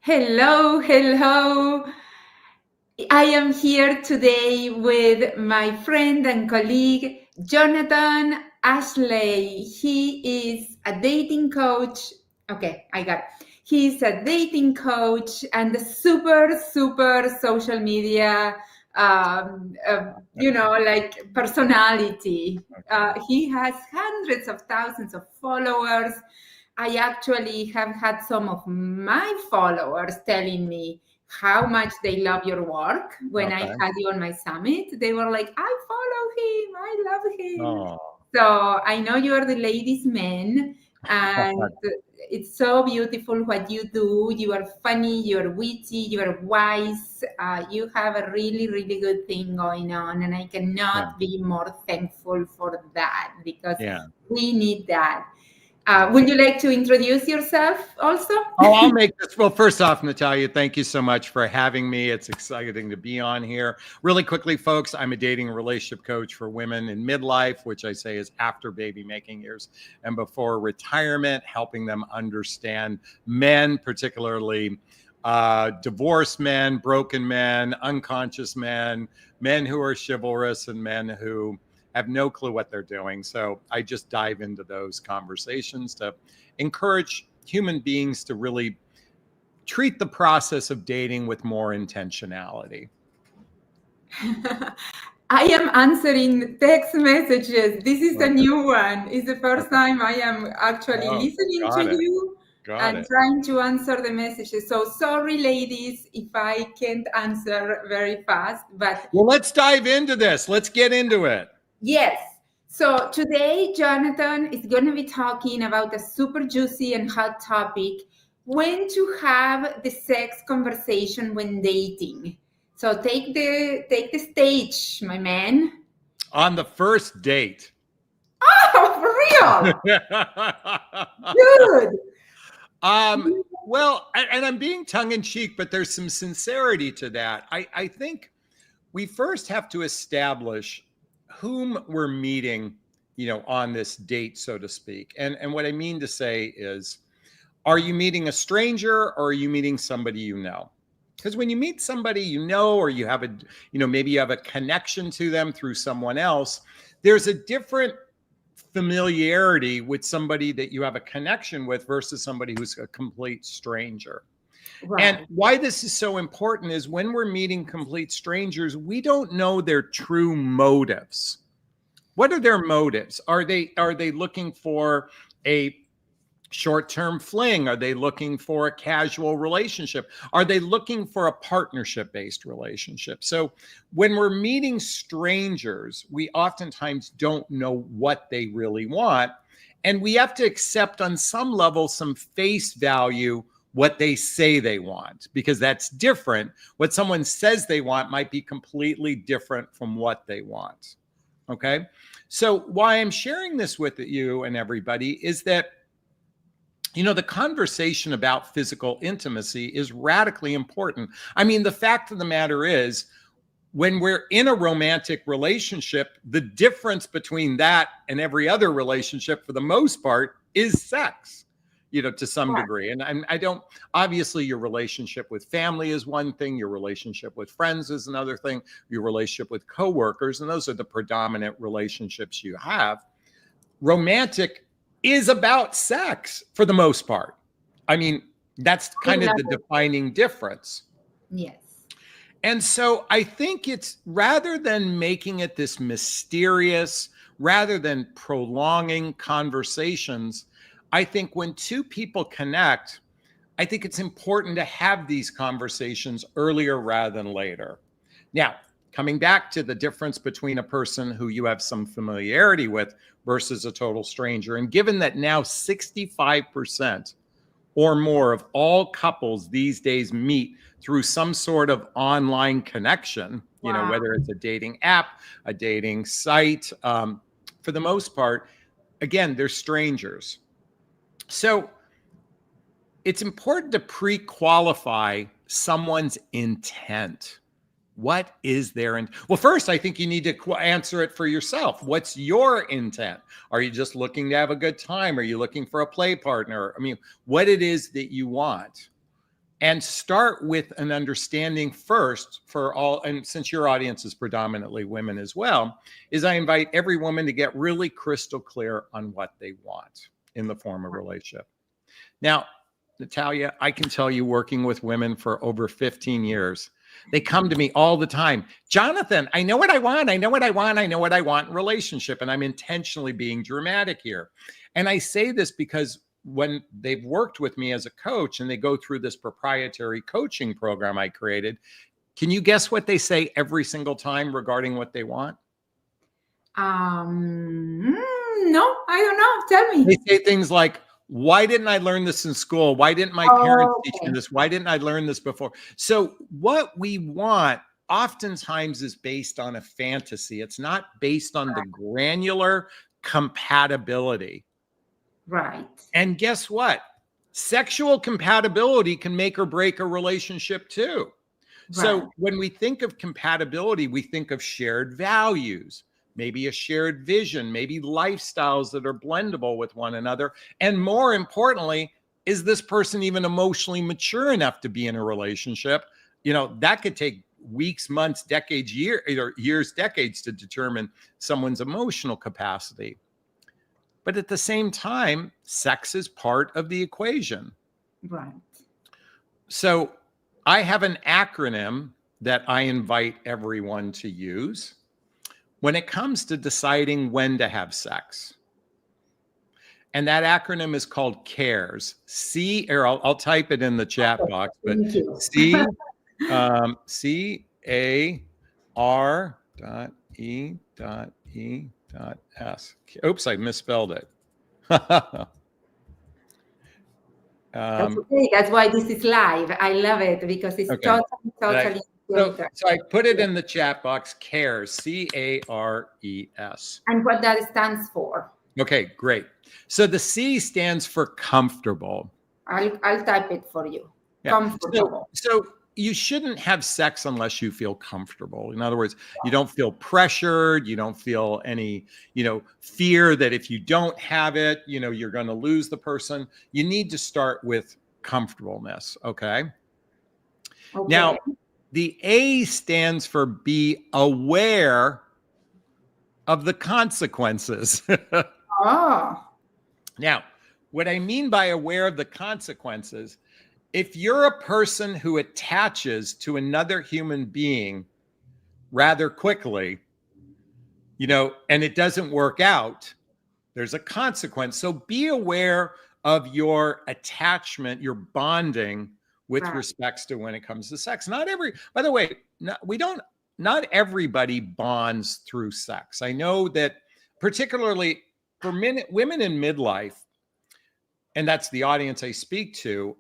Hello, hello. I am here today with my friend and colleague, Jonathan Ashley. He is a dating coach. Okay, I got it. He's a dating coach and a super social media, like personality. He has hundreds of thousands of followers. I actually have had some of my followers telling me how much they love your work. When I Okay. had you on my summit, they were like, I follow him, I love him. Oh, So I know you are the ladies' man, and it's so beautiful what you do. You are funny, you are witty, you are wise. You have a really good thing going on, and I yeah, cannot be more thankful for that because yeah, we need that. yeah. Would you like to introduce yourself also? Oh, I'll make this. Well, first off, Natalia, thank you so much for having me. It's exciting to be on here. Really quickly, folks, I'm a dating and relationship coach for women in midlife, which I say is after baby making years and before retirement, helping them understand men, particularly divorced men, broken men, unconscious men, men who are chivalrous, and men who have no clue what they're doing. So I just dive into those conversations to encourage human beings to really treat the process of dating with more intentionality. I am answering text messages. This is a Okay. new one. It's the first Okay. time I am actually Oh, listening to got it. you Got and it. trying to answer the messages. So sorry, ladies, if I can't answer very fast, but Well, let's dive into this. Let's get into it. yes. So today, Jonathan is going to be talking about a super juicy and hot topic: when to have the sex conversation when dating. So take the stage, my man. On the first date. Oh, for real? Good. um, well, and I'm being tongue in cheek, but there's some sincerity to that. I think we first have to establish whom we're meeting, on this date, so to speak. And what I mean to say is, are you meeting a stranger or are you meeting somebody you know? Because when you meet somebody you know, or you have maybe you have a connection to them through someone else, there's a different familiarity with somebody that you have a connection with versus somebody who's a complete stranger. And Right. why this is so important is when we're meeting complete strangers, we don't know their true motives. What are their motives? Are they looking for a short-term fling? Are they looking for a casual relationship? Are they looking for a partnership-based relationship? So when we're meeting strangers, we oftentimes don't know what they really want. And we have to accept on some level, some face value, what they say they want, because that's different. What someone says they want might be completely different from what they want. Okay. So why I'm sharing this with you and everybody is that the conversation about physical intimacy is radically important. I mean, the fact of the matter is, when we're in a romantic relationship, the difference between that and every other relationship, for the most part, is sex, to some Right. degree. And I don't, obviously, your relationship with family is one thing, your relationship with friends is another thing, your relationship with coworkers, and those are the predominant relationships you have. Romantic is about sex for the most part. I mean, that's I kind of love the it. defining difference. Yes. And so I think it's, rather than making it this mysterious, rather than prolonging conversations, I think when two people connect, I think it's important to have these conversations earlier rather than later. Now, coming back to the difference between a person who you have some familiarity with versus a total stranger, and given that now 65% or more of all couples these days meet through some sort of online connection, Wow. whether it's a dating app, a dating site, for the most part, again, they're strangers. So it's important to pre-qualify someone's intent. What is their intent? Well, first, I think you need to answer it for yourself. What's your intent? Are you just looking to have a good time? Are you looking for a play partner? I mean, what it is that you want. and start with an understanding first for all, and since your audience is predominantly women as well, is I invite every woman to get really crystal clear on what they want in the form of relationship. Now, Natalia, I can tell you, working with women for over 15 years, they come to me all the time. Jonathan, I know what I want. I know what I want. I know what I want in relationship. And I'm intentionally being dramatic here. And I say this because when they've worked with me as a coach and they go through this proprietary coaching program I created, can you guess what they say every single time regarding what they want? No, I don't know. Tell me. They say things like, why didn't I learn this in school? Why didn't my parents teach me this? Why didn't I learn this before? So what we want oftentimes is based on a fantasy. It's not based on the granular compatibility. Right. And guess what? Sexual compatibility can make or break a relationship too. So when we think of compatibility, we think of shared values, maybe a shared vision, maybe lifestyles that are blendable with one another. And more importantly, is this person even emotionally mature enough to be in a relationship? You know, that could take weeks, months, decades, years, decades to determine someone's emotional capacity. But at the same time, sex is part of the equation. Right. So I have an acronym that I invite everyone to use when it comes to deciding when to have sex. And that acronym is called C.A.R.E.S. Or I'll type it in the chat box, but C.A.R.E.S. Oops, I misspelled it. That's okay. That's why this is live. I love it because it's totally. So I put it in the chat box, C.A.R.E.S, C.A.R.E.S. And what that stands for. Okay, great. So the C stands for comfortable. I'll type it for you. Yeah. Comfortable. So you shouldn't have sex unless you feel comfortable. In other words, you don't feel pressured. You don't feel any, fear that if you don't have it, you're going to lose the person. You need to start with comfortableness. Okay. Now, the A stands for be aware of the consequences. Now, what I mean by aware of the consequences, if you're a person who attaches to another human being rather quickly, and it doesn't work out, there's a consequence. So be aware of your attachment, your bonding with respects to when it comes to sex. Not everybody bonds through sex. I know that particularly for women in midlife, and that's the audience I speak to,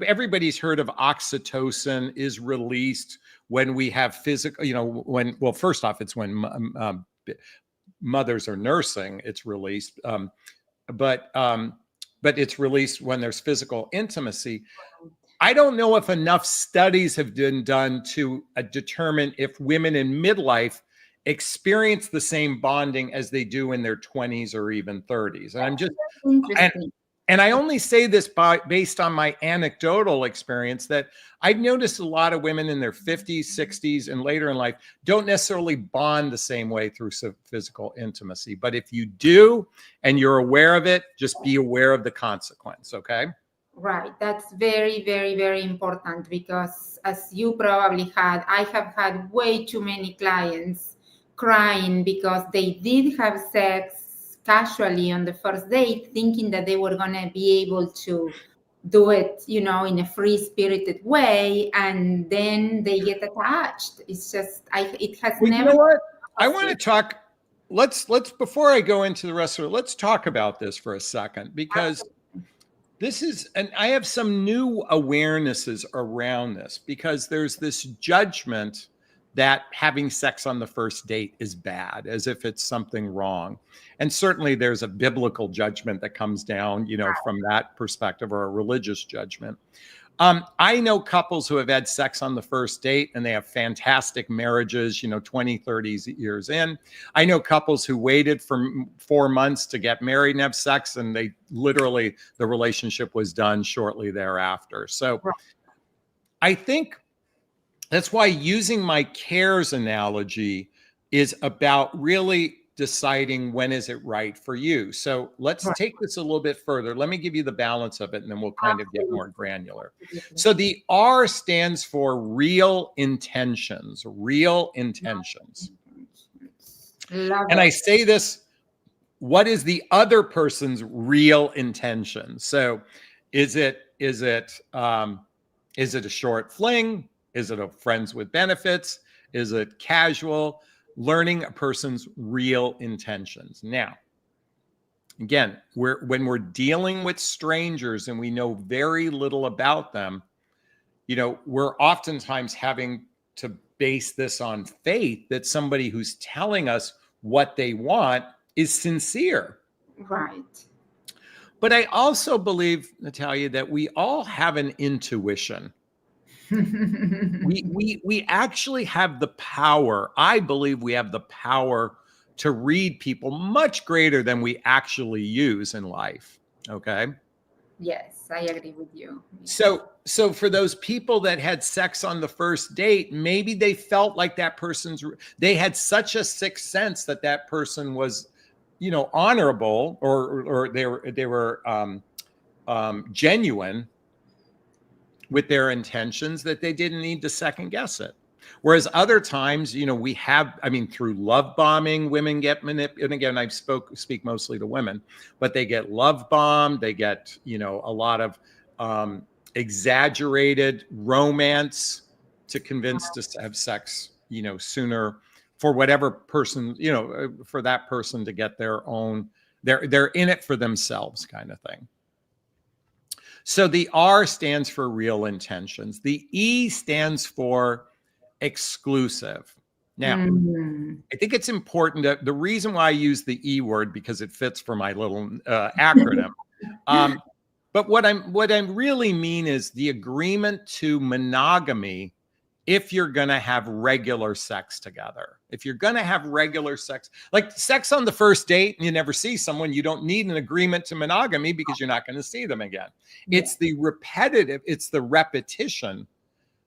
everybody's heard of oxytocin is released when we have physical, first off, it's when mothers are nursing, it's released. But it's released when there's physical intimacy. I don't know if enough studies have been done to determine if women in midlife experience the same bonding as they do in their 20s or even 30s. And I'm just and I only say this based on my anecdotal experience that I've noticed a lot of women in their 50s, 60s, and later in life don't necessarily bond the same way through physical intimacy. But if you do, and you're aware of it, just be aware of the consequence, okay? Right. That's very, very, very important because as you probably I have had way too many clients crying because they did have sex casually on the first date, thinking that they were going to be able to do it, in a free-spirited way, and then they get attached. It's just, it has never. You know what? I want to talk. Let's before I go into the rest of it, let's talk about this for a second, because this is, and I have some new awarenesses around this, because there's this judgment that having sex on the first date is bad, as if it's something wrong. And certainly there's a biblical judgment that comes down, from that perspective, or a religious judgment. I know couples who have had sex on the first date and they have fantastic marriages, 20, 30 years in. I know couples who waited for 4 months to get married and have sex, and they literally, the relationship was done shortly thereafter. So I think that's why using my C.A.R.E.S analogy is about really deciding when is it right for you. So let's take this a little bit further. Let me give you the balance of it, and then we'll kind of get more granular. So the R stands for real intentions, real intentions. And I say this, what is the other person's real intention? So is it a short fling? Is it a friends with benefits? Is it casual? Learning a person's real intentions. Now, again, when we're dealing with strangers and we know very little about them, we're oftentimes having to base this on faith that somebody who's telling us what they want is sincere. Right. But I also believe, Natalia, that we all have an intuition. we actually have the power. I believe we have the power to read people much greater than we actually use in life. Okay. Yes, I agree with you. So for those people that had sex on the first date, maybe they felt like they had such a sixth sense that that person was, honorable, or they were genuine with their intentions, that they didn't need to second guess it. Whereas other times, we have, through love bombing, women get manipulated. And again, I speak mostly to women, but they get love bombed. They get, a lot of exaggerated romance to convince to have sex, sooner, for whatever person, for that person to get their own, they're in it for themselves kind of thing. So the R stands for real intentions. The E stands for exclusive. Now, I think it's important that the reason why I use the E word, because it fits for my little acronym. But what I really mean is the agreement to monogamy if you're going to have regular sex together. If you're going to have regular sex, like sex on the first date and you never see someone, you don't need an agreement to monogamy because you're not going to see them again. Yeah. It's the repetition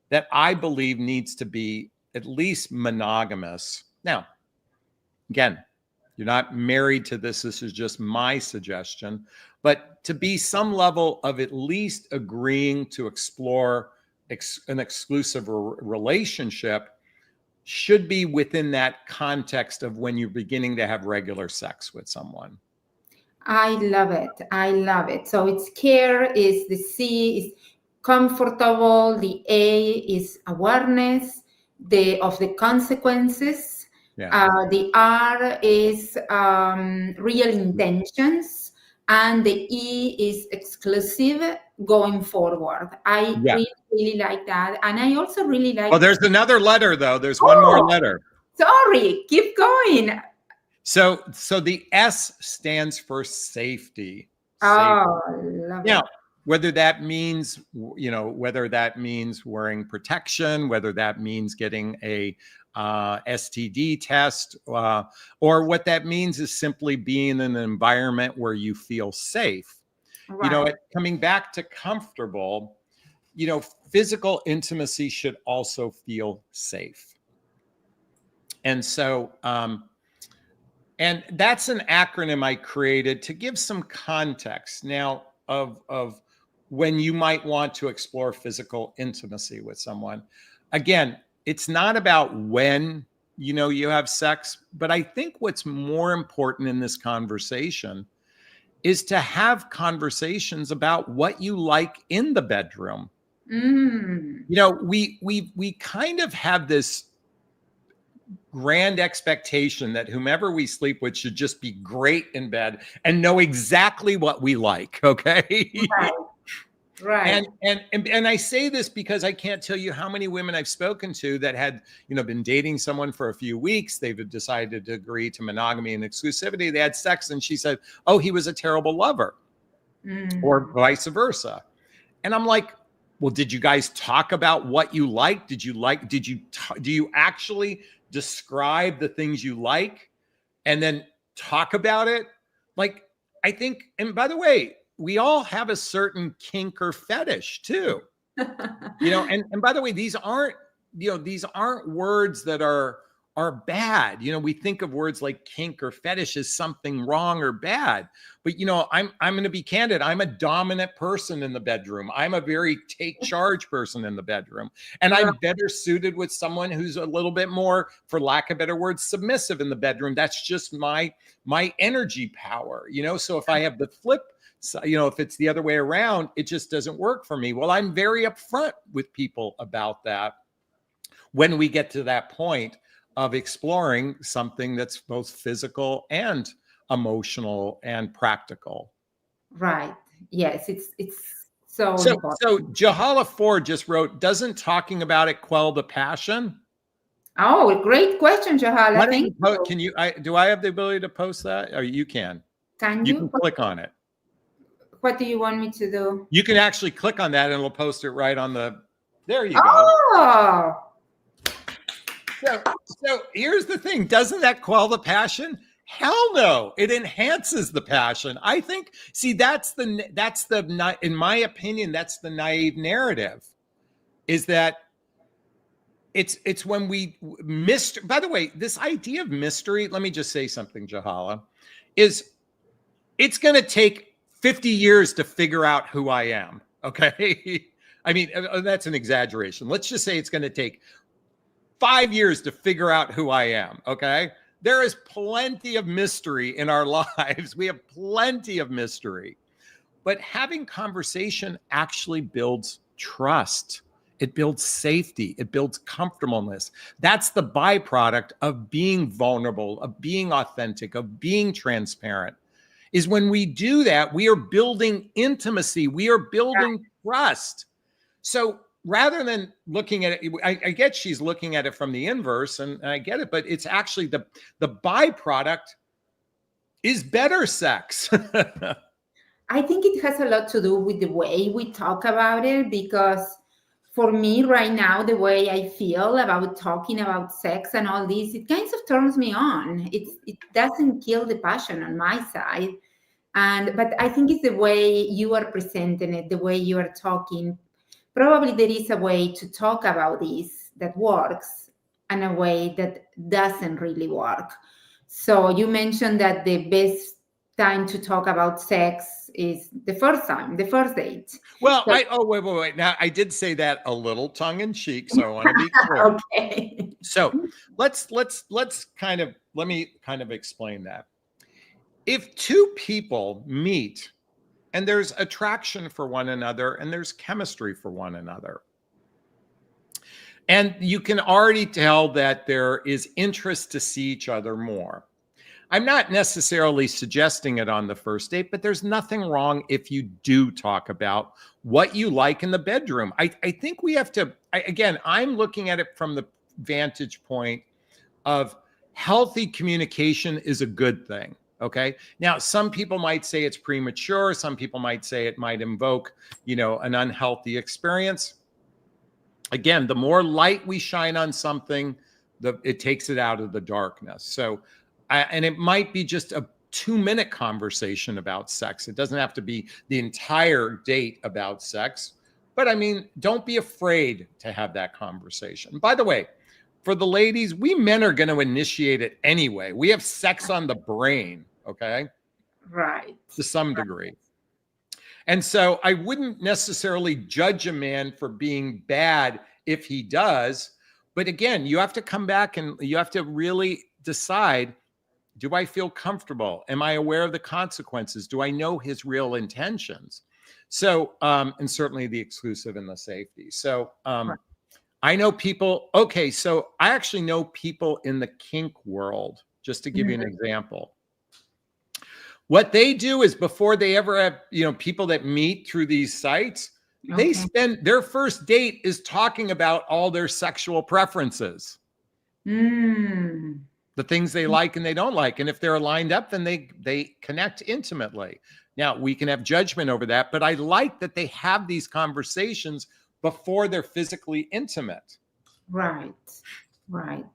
that I believe needs to be at least monogamous. Now, again, you're not married to this. This is just my suggestion. But to be some level of at least agreeing to explore an exclusive relationship should be within that context of when you're beginning to have regular sex with someone. I love it. I love it. So it's care, is the C is comfortable, the A is awareness of the consequences. Yeah. The R is real intentions, and the E is exclusive going forward. I really like that. And I also really like... Oh, there's another letter, though. There's one more letter. Sorry, keep going. So the S stands for safety. Oh, love it. Whether that means, wearing protection, whether that means getting a STD test, or what that means is simply being in an environment where you feel safe. Right. Coming back to comfortable, physical intimacy should also feel safe. And so, and that's an acronym I created to give some context now of when you might want to explore physical intimacy with someone. Again, it's not about when, you have sex, but I think what's more important in this conversation is to have conversations about what you like in the bedroom. We kind of have this grand expectation that whomever we sleep with should just be great in bed and know exactly what we like. Okay. Right. And I say this because I can't tell you how many women I've spoken to that had, been dating someone for a few weeks. They've decided to agree to monogamy and exclusivity. They had sex and she said, oh, he was a terrible lover, or vice versa. And I'm like, Well, did you guys talk about what you like? Do you actually describe the things you like and then talk about it? Like, I think, and by the way, we all have a certain kink or fetish too. And by the way, these aren't words that are bad. We think of words like kink or fetish as something wrong or bad. But I'm going to be candid. I'm a dominant person in the bedroom. I'm a very take charge person in the bedroom. And I'm better suited with someone who's a little bit more, for lack of better words, submissive in the bedroom. That's just my energy power. So if I have the flip, so, if it's the other way around, it just doesn't work for me. Well, I'm very upfront with people about that when we get to that point of exploring something that's both physical and emotional and practical. Right. Yes, it's so important. So Jahala Ford just wrote, doesn't talking about it quell the passion? Oh, great question, Jahala. Thank you. Can you, do I have the ability to post that? Or you can. Can you? You can click on it. What do you want me to do? You can actually click on that and it'll post it right on the, there you go. Oh! So here's the thing. Doesn't that quell the passion? Hell no. It enhances the passion. I think, see, that's in my opinion, that's the naive narrative, is that it's when we by the way, this idea of mystery, let me just say something, Jahala, is it's going to take 50 years to figure out who I am. Okay. I mean, that's an exaggeration. Let's just say it's going to take 5 years to figure out who I am. Okay. There is plenty of mystery in our lives. We have plenty of mystery, but having conversation actually builds trust. It builds safety. It builds comfortableness. That's the byproduct of being vulnerable, of being authentic, of being transparent. Is when we do that, we are building intimacy. We are building trust. So rather than looking at it, I get she's looking at it from the inverse, and I get it, but it's actually the byproduct is better sex. I think it has a lot to do with the way we talk about it, because for me right now, the way I feel about talking about sex and all this, it kind of turns me on. It doesn't kill the passion on my side. But I think it's the way you are presenting it, the way you are talking. Probably there is a way to talk about this that works and a way that doesn't really work. So you mentioned that the best time to talk about sex is the first time, the first date. Well, wait. Now, I did say that a little tongue in cheek, so I want to be clear. Okay. So let me kind of explain that. If two people meet and there's attraction for one another and there's chemistry for one another, and you can already tell that there is interest to see each other more. I'm not necessarily suggesting it on the first date, but there's nothing wrong if you do talk about what you like in the bedroom. I think we have to, again, I'm looking at it from the vantage point of healthy communication is a good thing. Okay. Now, some people might say it's premature. Some people might say it might invoke, an unhealthy experience. Again, the more light we shine on something, it takes it out of the darkness. So, and it might be just a 2-minute conversation about sex. It doesn't have to be the entire date about sex. But I mean, don't be afraid to have that conversation. By the way, for the ladies, we men are going to initiate it anyway. We have sex on the brain, okay? Right. To some degree. And so I wouldn't necessarily judge a man for being bad if he does. But again, you have to come back and you have to really decide, do I feel comfortable? Am I aware of the consequences? Do I know his real intentions? So, and certainly the exclusive and the safety. So, right. I know people, okay, so I actually know people in the kink world, just to give you an example. What they do is before they ever have, people that meet through these sites, they spend their first date is talking about all their sexual preferences. The things they like and they don't like. And if they're lined up, then they connect intimately. Now, we can have judgment over that, but I like that they have these conversations before they're physically intimate. Right. Right.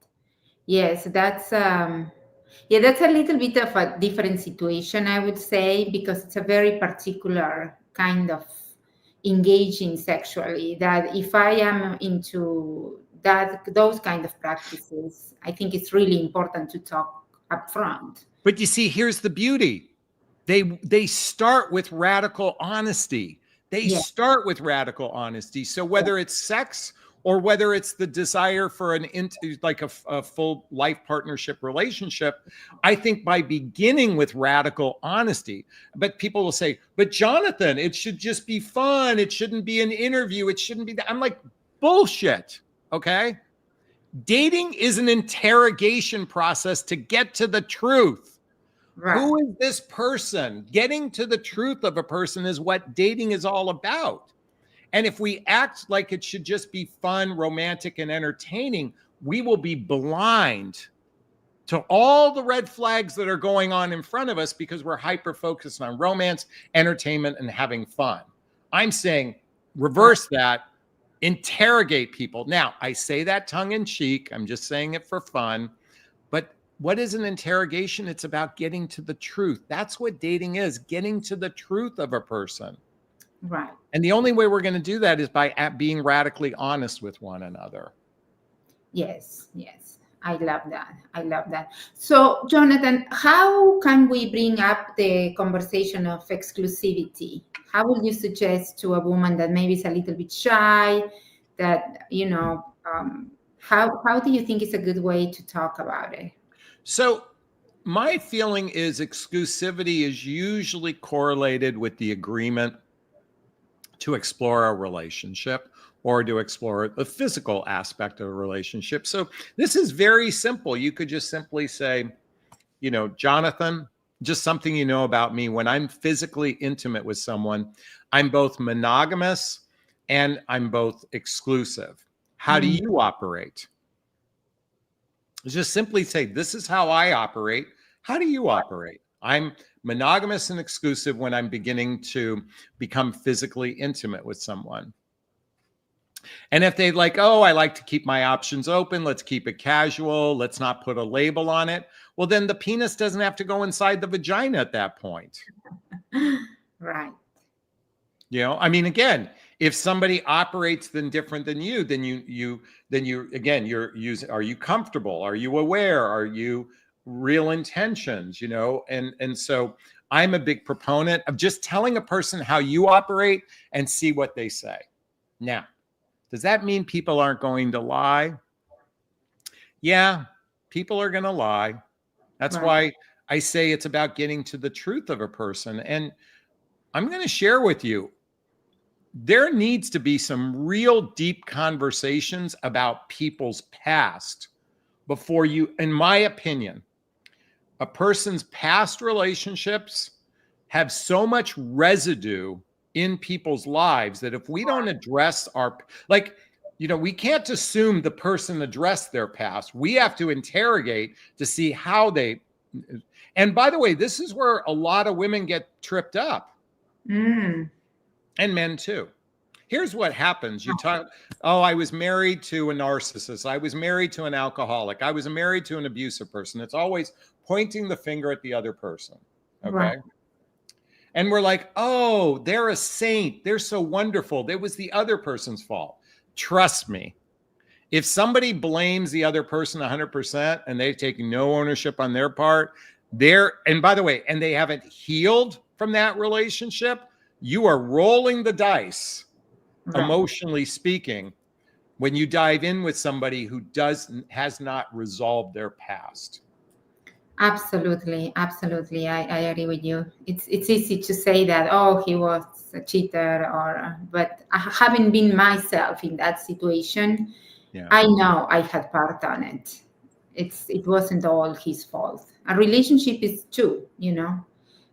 Yes, that's yeah, that's a little bit of a different situation, I would say, because it's a very particular kind of engaging sexually. That if I am into those kind of practices, I think it's really important to talk upfront. But you see, here's the beauty. They start with radical honesty. They Yeah, start with radical honesty. So yeah, whether it's sex or whether it's the desire for like a full life partnership relationship, I think by beginning with radical honesty. But people will say, but Jonathan, it should just be fun. It shouldn't be an interview. It shouldn't be that. I'm like, bullshit. Okay. Dating is an interrogation process to get to the truth. right, Who is this person? Getting to the truth of a person is what dating is all about. And if we act like it should just be fun, romantic, and entertaining, we will be blind to all the red flags that are going on in front of us because we're hyper focused on romance, entertainment, and having fun. I'm saying right, reverse that, interrogate people. Now, I say that tongue in cheek. I'm just saying it for fun. But what is an interrogation? It's about getting to the truth. That's what dating is, getting to the truth of a person. right. And the only way we're going to do that is by being radically honest with one another. Yes, yes. I love that. I love that. So, Jonathan, how can we bring up the conversation of exclusivity? How would you suggest to a woman that maybe is a little bit shy, that, how do you think is a good way to talk about it? So, my feeling is exclusivity is usually correlated with the agreement to explore a relationship or to explore the physical aspect of a relationship. So this is very simple. You could just simply say, Jonathan, just something you know about me. When I'm physically intimate with someone, I'm both monogamous and I'm both exclusive. How do Mm, you operate? Just simply say, this is how I operate. How do you operate? I'm monogamous and exclusive when I'm beginning to become physically intimate with someone. And if they like, oh, I like to keep my options open, let's keep it casual, let's not put a label on it. Well, then the penis doesn't have to go inside the vagina at that point. right, I mean, again, if somebody operates different than you, then you're using, are you comfortable? Are you aware? Are you real intentions? And so I'm a big proponent of just telling a person how you operate and see what they say. Now, does that mean people aren't going to lie? Yeah, people are going to lie. That's right. why I say it's about getting to the truth of a person. And I'm going to share with you, there needs to be some real deep conversations about people's past before you, in my opinion, a person's past relationships have so much residue in people's lives that if we don't address we can't assume the person addressed their past. We have to interrogate to see how they, and by the way, this is where a lot of women get tripped up, Mm, and men too. Here's what happens. You talk, oh, I was married to a narcissist. I was married to an alcoholic. I was married to an abusive person. It's always pointing the finger at the other person. right, Okay. And we're like, oh, they're a saint. They're so wonderful. It was the other person's fault. Trust me. If somebody blames the other person 100% and they've taken no ownership on their part, and by the way, and they haven't healed from that relationship, you are rolling the dice, right. emotionally speaking, when you dive in with somebody who has not resolved their past. Absolutely, absolutely. I agree with you. It's easy to say that, oh, he was a cheater, but having been myself in that situation, Yeah. I know I had part on it. It wasn't all his fault. A relationship is two, it's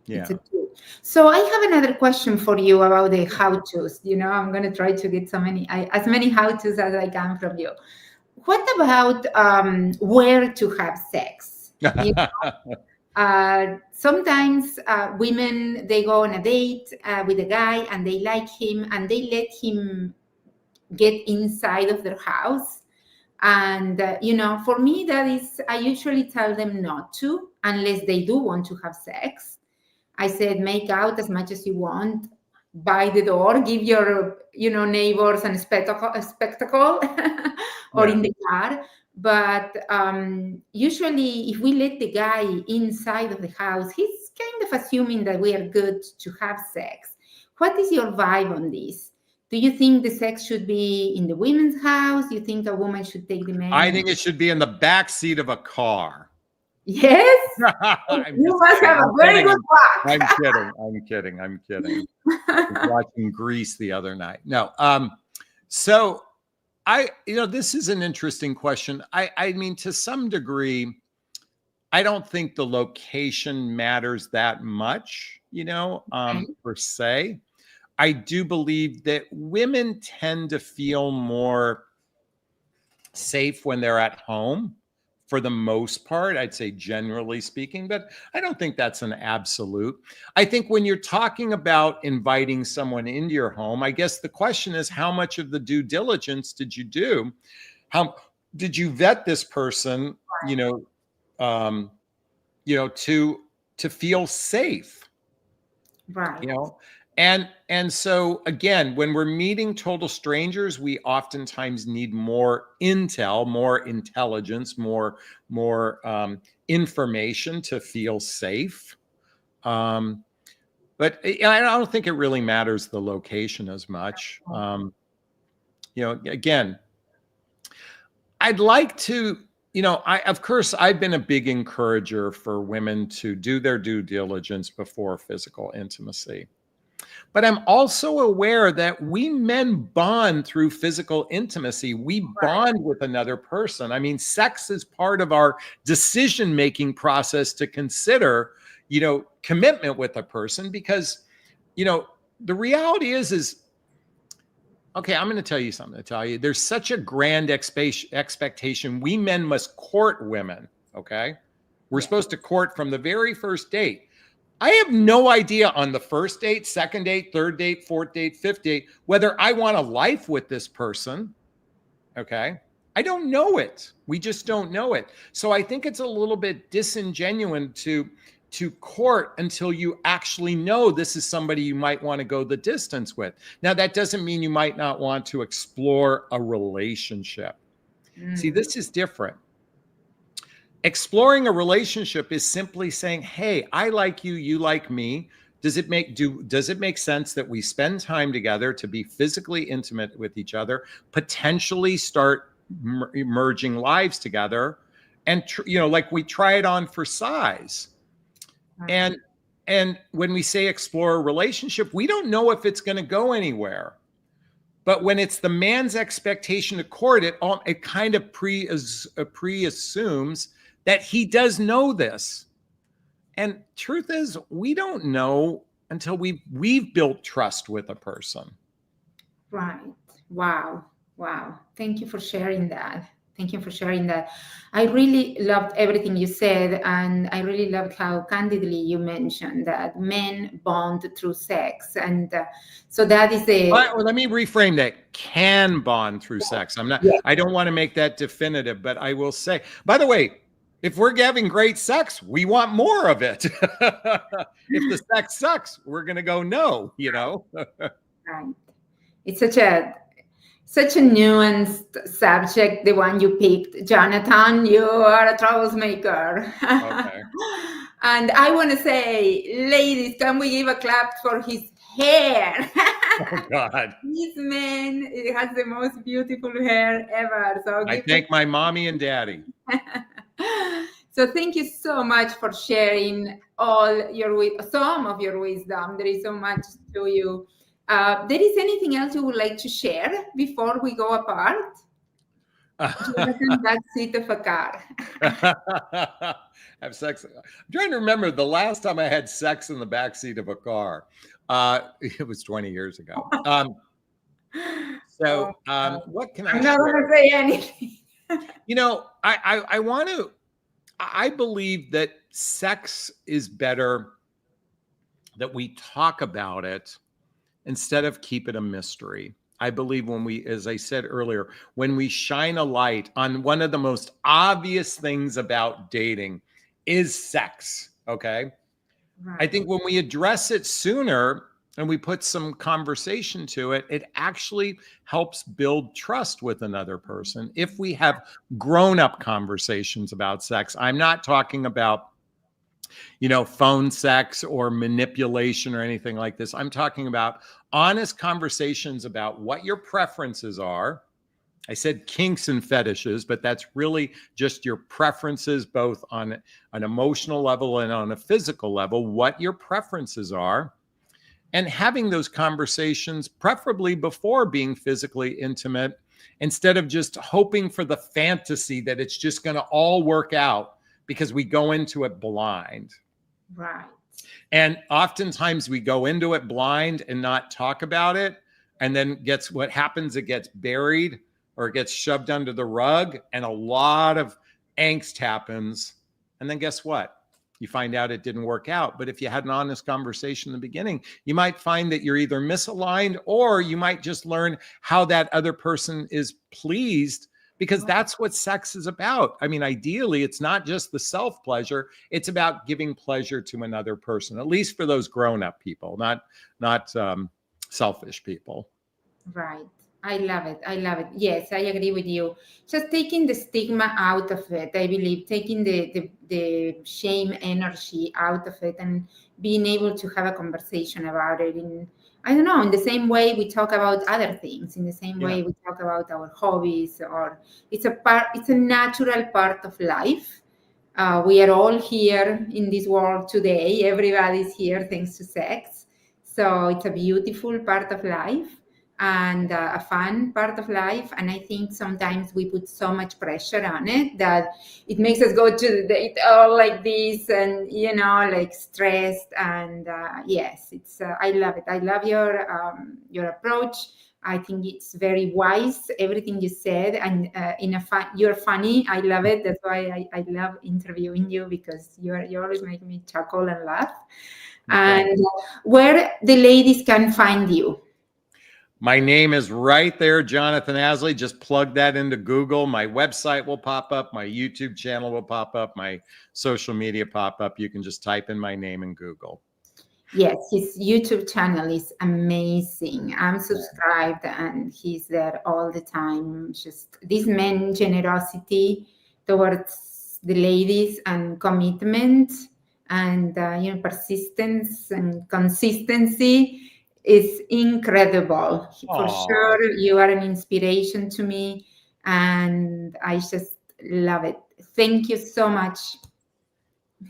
Yeah. a two. So I have another question for you about the how-tos. I'm gonna try to get as many how-tos as I can from you. What about where to have sex? Sometimes women, they go on a date with a guy and they like him and they let him get inside of their house. And, for me, that is, I usually tell them not to, unless they do want to have sex. I said, make out as much as you want by the door, give your, neighbors a spectacle or Yeah. in the car. But usually, if we let the guy inside of the house, he's kind of assuming that we are good to have sex. What is your vibe on this? Do you think the sex should be in the women's house? Do you think a woman should take the I man? think it should be in the back seat of a car. Yes? I'm You just must kidding. have a I'm very kidding. good luck. I'm kidding. I'm kidding. I'm kidding. I was watching Grease the other night. No. So this is an interesting question. I mean, to some degree, I don't think the location matters that much, Okay. per se. I do believe that women tend to feel more safe when they're at home for the most part, I'd say generally speaking, but I don't think that's an absolute. I think when you're talking about inviting someone into your home, I guess the question is, how much of the due diligence did you do? How did you vet this person, um, to feel safe? Right. you know and so again, when we're meeting total strangers, we oftentimes need more intel, more intelligence, more information to feel safe. But I don't think it really matters the location as much. Again, I'd like to, of course, I've been a big encourager for women to do their due diligence before physical intimacy. But I'm also aware that we men bond through physical intimacy. We bond with another person. I mean, sex is part of our decision-making process to consider, commitment with a person, because, the reality is, okay, I'm going to tell you something to tell you. There's such a grand expectation. We men must court women, okay? We're supposed to court from the very first date. I have no idea on the first date, second date, third date, fourth date, fifth date, whether I want a life with this person. Okay. I don't know it. We just don't know it. So I think it's a little bit disingenuous to court until you actually know this is somebody you might want to go the distance with. Now, that doesn't mean you might not want to explore a relationship. See, this is different. Exploring a relationship is simply saying, hey, I like you, you like me. Does it make sense that we spend time together to be physically intimate with each other, potentially start merging lives together, and like we try it on for size. And when we say explore a relationship, we don't know if it's going to go anywhere. But when it's the man's expectation to court, it kind of pre-assumes that he does know this. And truth is, we don't know until we've built trust with a person. Right. Wow. Wow. Thank you for sharing that. Thank you for sharing that. I really loved everything you said, and I really loved how candidly you mentioned that men bond through sex, and so that is Well, let me reframe that. Can bond through sex. yeah. I don't want to make that definitive, but I will say, by the way, if we're having great sex, we want more of it. If the sex sucks, we're going to go no, Right. It's such a nuanced subject, the one you picked, Jonathan. You are a troublemaker. Okay. And I want to say, ladies, can we give a clap for his hair? Oh, God. This man has the most beautiful hair ever. So I thank my mommy and daddy. So thank you so much for sharing some of your wisdom. There is so much to you. There is anything else you would like to share before we go apart? Jonathan, that's it of a car. Have sex. I'm trying to remember the last time I had sex in the backseat of a car. It was 20 years ago. What can I I'm not share? going to say anything. I believe that sex is better that we talk about it instead of keep it a mystery. I believe when we, as I said earlier, when we shine a light on one of the most obvious things about dating is sex. Okay. I Right. think when we address it sooner and we put some conversation to it, it actually helps build trust with another person. If we have grown up conversations about sex, I'm not talking about, phone sex or manipulation or anything like this. I'm talking about honest conversations about what your preferences are. I said kinks and fetishes, but that's really just your preferences, both on an emotional level and on a physical level, what your preferences are. And having those conversations, preferably before being physically intimate, instead of just hoping for the fantasy that it's just going to all work out because we go into it blind. Right. And oftentimes we go into it blind and not talk about it. And then what happens, it gets buried or it gets shoved under the rug, and a lot of angst happens. And then guess what? You find out it didn't work out. But if you had an honest conversation in the beginning, you might find that you're either misaligned, or you might just learn how that other person is pleased, because that's what sex is about. I mean, ideally, it's not just the self pleasure. It's about giving pleasure to another person, at least for those grown up people, not selfish people. Right. I love it. I love it. Yes, I agree with you. Just taking the stigma out of it, I believe, taking the shame energy out of it and being able to have a conversation about it in, I don't know, in the same way we talk about other things, in the same Yeah. way we talk about our hobbies, or it's a natural part of life. We are all here in this world today. Everybody's here thanks to sex. So it's a beautiful part of life, and a fun part of life. And I think sometimes we put so much pressure on it that it makes us go to the date all like this, and like stressed. And yes, it's I love it. I love your approach. I think it's very wise, everything you said, and you're funny. I love it. That's why I love interviewing you, because you always make me chuckle and laugh. And where the ladies can find you. My name is right there, Jonathan Asley. Just plug that into Google. My website will pop up. My YouTube channel will pop up. My social media pop up. You can just type in my name in Google. Yes, his YouTube channel is amazing. I'm subscribed and he's there all the time. Just this man generosity towards the ladies, and commitment, and persistence and consistency is incredible. For Aww. sure, you are an inspiration to me, and I just love it. Thank you so much.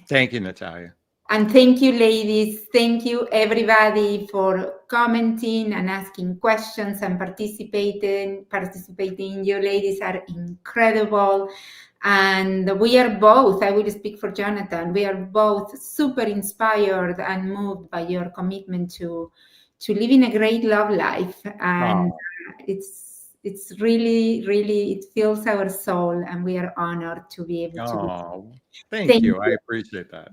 Thank you, Natalia. And thank you, ladies. Thank you, everybody, for commenting and asking questions and participating. You ladies are incredible. And we are both, I will speak for Jonathan, we are both super inspired and moved by your commitment to living a great love life. And it's really, really, it fills our soul, and we are honored to be able to do Oh, it. thank Thank you. I appreciate that.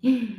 you.